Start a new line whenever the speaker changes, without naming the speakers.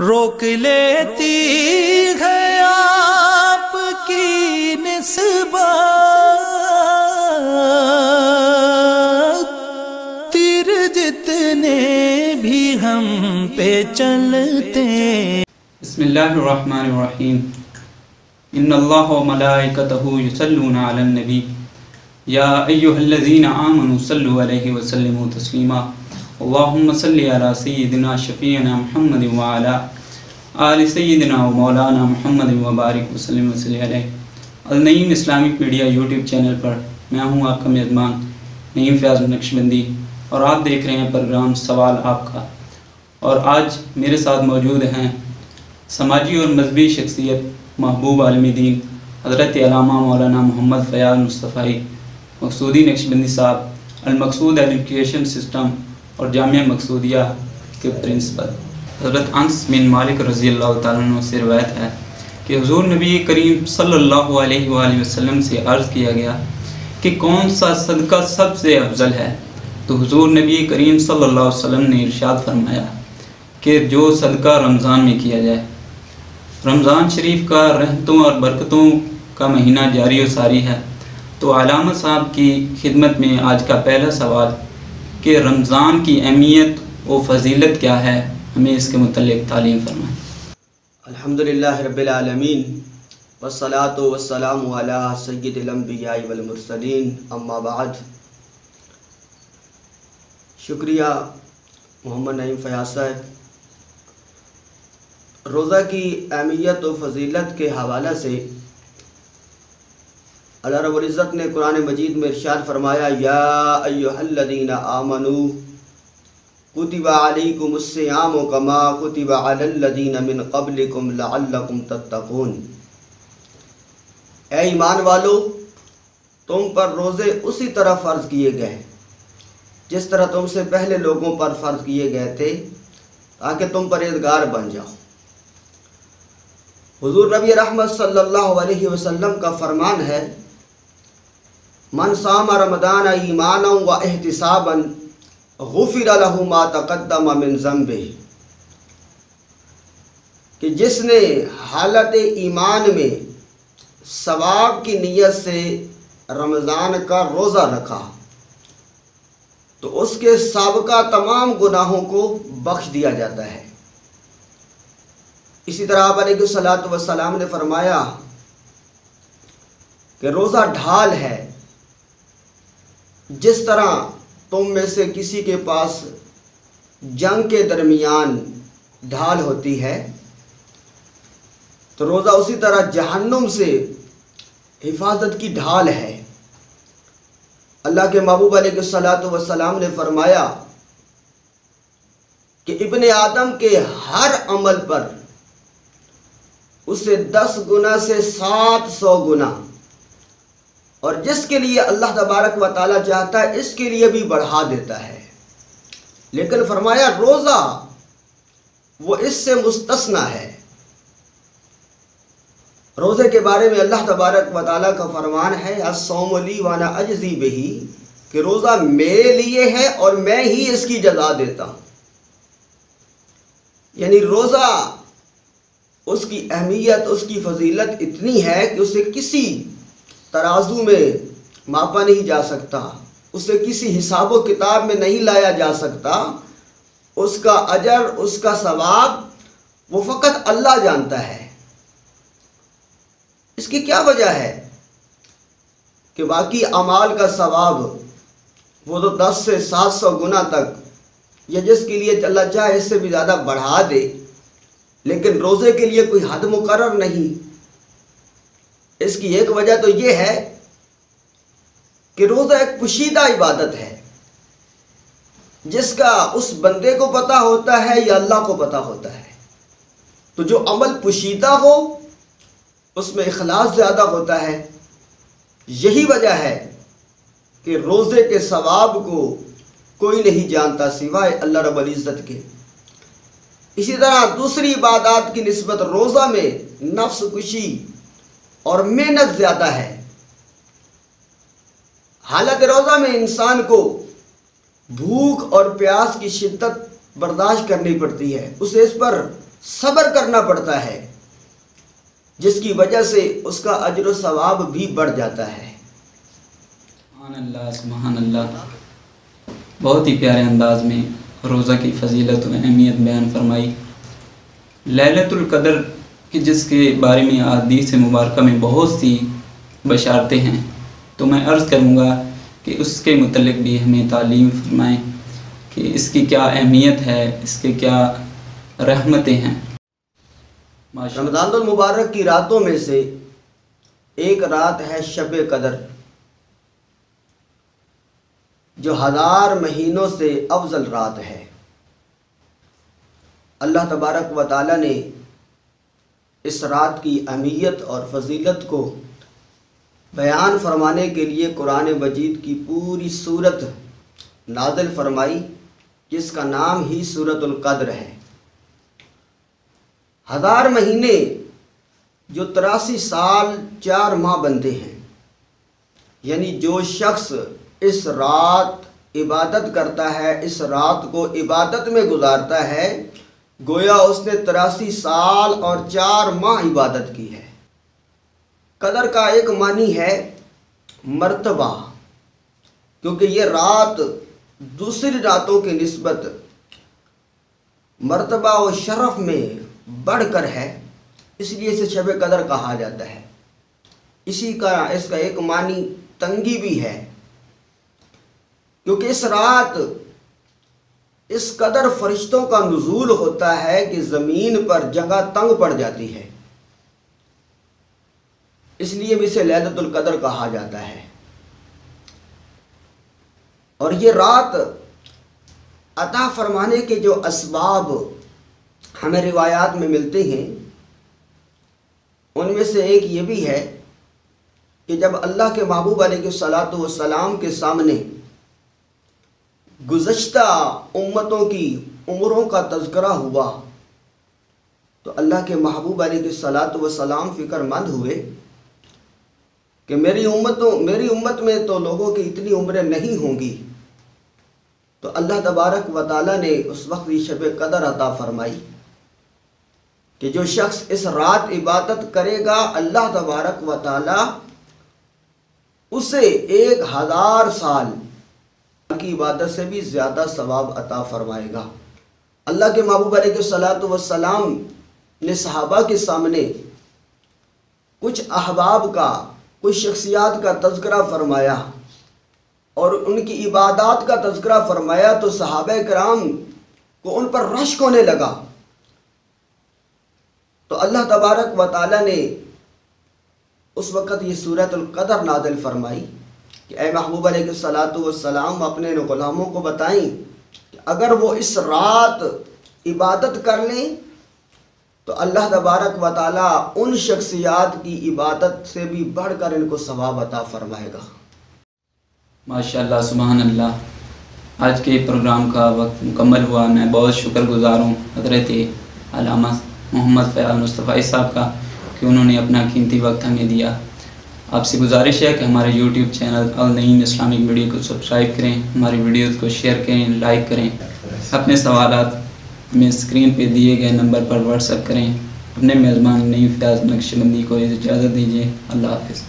روک لیتی ہے آپ کی نسبت، تیر جتنے بھی ہم پہ چلتے۔
بسم اللہ الرحمن الرحیم۔ ان اللہ و ملائکتہ یصلون علی النبی یا ایھا الذین آمنوا صلوا علیہ وسلموا تسلیما۔ اللہم صلی علی سیدنا شفیعنا محمد وعلی آل سیدنا و مولانا محمد وبارک وسلم وصلی علیہ۔ Ul-Naeem Islamic media YouTube channel پر میں ہوں آپ کا میزبان نعیم فیاض نقشبندی، اور آپ دیکھ رہے ہیں پروگرام سوال آپ کا۔ اور آج میرے ساتھ موجود ہیں سماجی اور مذہبی شخصیت محبوب عالم دین حضرت علامہ مولانا محمد فیاض مصطفی مقصودی نقشبندی صاحب، المقصود ایجوکیشن سسٹم اور جامعہ مقصودیہ کے پرنسپل۔ حضرت انس بن مالک رضی اللہ تعالیٰ عنہ سے روایت ہے کہ حضور نبی کریم صلی اللہ علیہ وآلہ وسلم سے عرض کیا گیا کہ کون سا صدقہ سب سے افضل ہے؟ تو حضور نبی کریم صلی اللہ علیہ وسلم نے ارشاد فرمایا کہ جو صدقہ رمضان میں کیا جائے۔ رمضان شریف کا رحمتوں اور برکتوں کا مہینہ جاری و ساری ہے، تو علامہ صاحب کی خدمت میں آج کا پہلا سوال کہ رمضان کی اہمیت و فضیلت کیا ہے، ہمیں اس کے متعلق تعلیم فرمائیں۔
الحمدللہ رب العالمین والصلاة والسلام علی سید الانبیاء والمرسلین، اما بعد۔ شکریہ محمد نعیم فیاض صاحب۔ روزہ کی اہمیت و فضیلت کے حوالہ سے اللہ رب العزت نے قرآن مجید میں ارشاد فرمایا، یا ایھا الذین آمنوا کتب علیکم الصیام کما کتب علی الذین من قبلکم لعلکم تتقون۔ اے ایمان والو، تم پر روزے اسی طرح فرض کیے گئے جس طرح تم سے پہلے لوگوں پر فرض کیے گئے تھے، تاکہ تم پرہیزگار بن جاؤ۔ حضور نبی رحمت صلی اللہ علیہ وسلم کا فرمان ہے، من صام رمضان ایمانا و احتسابا غفر له ما تقدم من ذنبه، کہ جس نے حالت ایمان میں ثواب کی نیت سے رمضان کا روزہ رکھا تو اس کے سابقہ تمام گناہوں کو بخش دیا جاتا ہے۔ اسی طرح آپ علیہ الصلوۃ والسلام نے فرمایا کہ روزہ ڈھال ہے، جس طرح تم میں سے کسی کے پاس جنگ کے درمیان ڈھال ہوتی ہے، تو روزہ اسی طرح جہنم سے حفاظت کی ڈھال ہے۔ اللہ کے محبوب علیہ الصلوۃ والسلام نے فرمایا کہ ابن آدم کے ہر عمل پر اسے 10 گنا سے 700 گنا، اور جس کے لیے اللہ تبارک و تعالیٰ چاہتا ہے اس کے لیے بھی بڑھا دیتا ہے۔ لیکن فرمایا روزہ وہ اس سے مستثنی ہے۔ روزے کے بارے میں اللہ تبارک و تعالیٰ کا فرمان ہے، الصوم لی وانا اجزی بہ، کہ روزہ میرے لیے ہے اور میں ہی اس کی جزا دیتا ہوں۔ یعنی روزہ، اس کی اہمیت، اس کی فضیلت اتنی ہے کہ اسے کسی ترازو میں ماپا نہیں جا سکتا، اسے کسی حساب و کتاب میں نہیں لایا جا سکتا۔ اس کا اجر، اس کا ثواب وہ فقط اللہ جانتا ہے۔ اس کی کیا وجہ ہے کہ باقی اعمال کا ثواب وہ تو 10 سے 700 گنا تک، یا جس کے لیے اللہ چاہے اس سے بھی زیادہ بڑھا دے، لیکن روزے کے لیے کوئی حد مقرر نہیں۔ اس کی ایک وجہ تو یہ ہے کہ روزہ ایک پوشیدہ عبادت ہے، جس کا اس بندے کو پتہ ہوتا ہے یا اللہ کو پتہ ہوتا ہے۔ تو جو عمل پوشیدہ ہو اس میں اخلاص زیادہ ہوتا ہے۔ یہی وجہ ہے کہ روزے کے ثواب کو کوئی نہیں جانتا سوائے اللہ رب العزت کے۔ اسی طرح دوسری عبادات کی نسبت روزہ میں نفس کشی اور محنت زیادہ ہے۔ حالت روزہ میں انسان کو بھوک اور پیاس کی شدت برداشت کرنی پڑتی ہے، اسے اس پر صبر کرنا پڑتا ہے، جس کی وجہ سے اس کا اجر و ثواب بھی بڑھ جاتا ہے۔
سبحان اللہ، سبحان اللہ۔ بہت ہی پیارے انداز میں روزہ کی فضیلت و اہمیت بیان فرمائی۔ لیلۃ القدر کہ جس کے بارے میں احادیث مبارکہ میں بہت سی بشارتیں ہیں، تو میں عرض کروں گا کہ اس کے متعلق بھی ہمیں تعلیم فرمائیں کہ اس کی کیا اہمیت ہے، اس کے کیا رحمتیں ہیں۔
رمضان المبارک کی راتوں میں سے ایک رات ہے شب قدر، جو 1000 مہینوں سے افضل رات ہے۔ اللہ تبارک و تعالی نے اس رات کی اہمیت اور فضیلت کو بیان فرمانے کے لیے قرآن مجید کی پوری سورت نازل فرمائی، جس کا نام ہی سورۃ القدر ہے۔ 1000 مہینے جو 83 سال 4 ماہ بنتے ہیں، یعنی جو شخص اس رات عبادت کرتا ہے، اس رات کو عبادت میں گزارتا ہے، گویا اس نے 83 سال اور 4 ماہ عبادت کی ہے۔ قدر کا ایک معنی ہے مرتبہ، کیونکہ یہ رات دوسری راتوں کی نسبت مرتبہ و شرف میں بڑھ کر ہے، اس لیے اسے شب قدر کہا جاتا ہے۔ اس کا ایک معنی تنگی بھی ہے، کیونکہ اس رات اس قدر فرشتوں کا نزول ہوتا ہے کہ زمین پر جگہ تنگ پڑ جاتی ہے، اس لیے اسے لیلۃ القدر کہا جاتا ہے۔ اور یہ رات عطا فرمانے کے جو اسباب ہمیں روایات میں ملتے ہیں، ان میں سے ایک یہ بھی ہے کہ جب اللہ کے محبوب علیہ الصلوۃ والسلام کے سامنے گزشتہ امتوں کی عمروں کا تذکرہ ہوا، تو اللہ کے محبوب علیہ الصلوۃ والسلام فکر مند ہوئے کہ میری امت میں تو لوگوں کی اتنی عمریں نہیں ہوں گی، تو اللہ تبارک و تعالی نے اس وقت یہ شب قدر عطا فرمائی کہ جو شخص اس رات عبادت کرے گا، اللہ تبارک و تعالی اسے 1000 سال کی عبادت سے بھی زیادہ ثواب عطا فرمائے گا۔ اللہ کے محبوب علیہ الصلوۃ والسلام نے صحابہ کے سامنے کچھ احباب کا، کچھ شخصیات کا تذکرہ فرمایا اور ان کی عبادات کا تذکرہ فرمایا، تو صحابہ کرام کو ان پر رشک ہونے لگا۔ تو اللہ تبارک و تعالی نے اس وقت یہ سورۃ القدر نازل فرمائی کہ اے محبوب علیہ الصلوۃ والسلام اپنے غلاموں کو بتائیں کہ اگر وہ اس رات عبادت کر لیں تو اللہ تبارک و تعالیٰ ان شخصیات کی عبادت سے بھی بڑھ کر ان کو ثواب عطا فرمائے گا۔
ماشاءاللہ، سبحان اللہ۔ آج کے پروگرام کا وقت مکمل ہوا۔ میں بہت شکر گزار ہوں حضرت علامہ محمد فیاض مصطفی صاحب کا کہ انہوں نے اپنا قیمتی وقت ہمیں دیا۔ آپ سے گزارش ہے کہ ہمارے YouTube channel ul-Naeem Islamic video کو سبسکرائب کریں، ہماری ویڈیوز کو شیئر کریں، لائک کریں، اپنے سوالات ہمیں اسکرین پہ دیے گئے نمبر پر واٹس ایپ کریں۔ اپنے میزبان نعیم فیاض نقشبندی کو اجازت دیجیے۔ اللہ حافظ۔